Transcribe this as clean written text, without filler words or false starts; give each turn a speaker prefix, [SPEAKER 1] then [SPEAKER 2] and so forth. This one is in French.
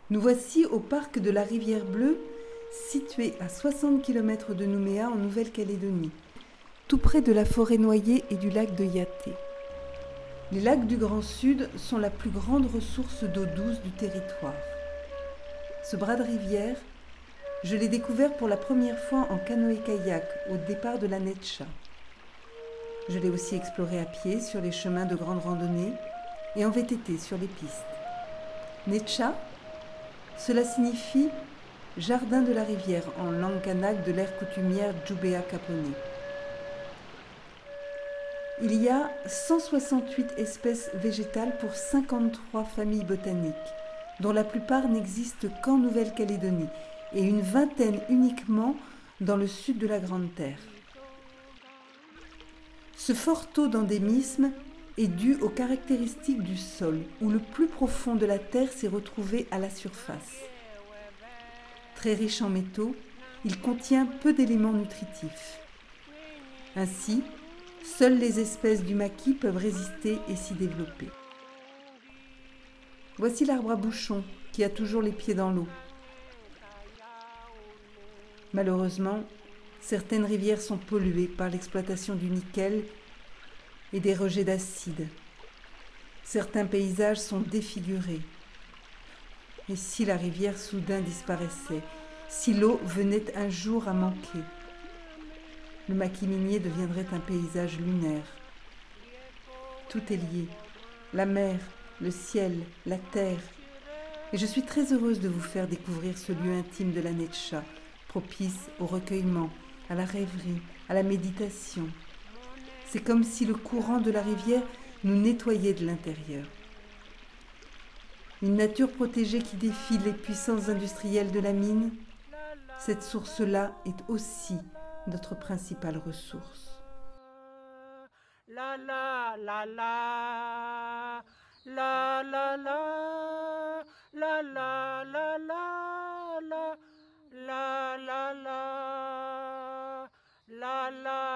[SPEAKER 1] Nous voici au parc de la Rivière Bleue, situé à 60 km de Nouméa en Nouvelle-Calédonie, tout près de la forêt noyée et du lac de Yaté. Les lacs du Grand Sud sont la plus grande ressource d'eau douce du territoire. Ce bras de rivière, je l'ai découvert pour la première fois en canoë-kayak au départ de la Netcha. Je l'ai aussi exploré à pied sur les chemins de grande randonnée et en VTT sur les pistes. Netcha, cela signifie jardin de la rivière en langue kanak de l'ère coutumière Djoubéa Kaponé. Il y a 168 espèces végétales pour 53 familles botaniques, dont la plupart n'existent qu'en Nouvelle-Calédonie et une vingtaine uniquement dans le sud de la Grande Terre. Ce fort taux d'endémisme est dû aux caractéristiques du sol, où le plus profond de la terre s'est retrouvé à la surface. Très riche en métaux, il contient peu d'éléments nutritifs. Ainsi, seules les espèces du maquis peuvent résister et s'y développer. Voici l'arbre à bouchon qui a toujours les pieds dans l'eau. Malheureusement, certaines rivières sont polluées par l'exploitation du nickel et des rejets d'acide. Certains paysages sont défigurés. Et si la rivière soudain disparaissait, si l'eau venait un jour à manquer, le maquis minier deviendrait un paysage lunaire. Tout est lié, la mer, le ciel, la terre. Et je suis très heureuse de vous faire découvrir ce lieu intime de la Netcha, propice au recueillement, à la rêverie, à la méditation. C'est comme si le courant de la rivière nous nettoyait de l'intérieur. Une nature protégée qui défie les puissances industrielles de la mine, cette source-là est aussi notre principale ressource. La la la la la la la la la la la la la la la la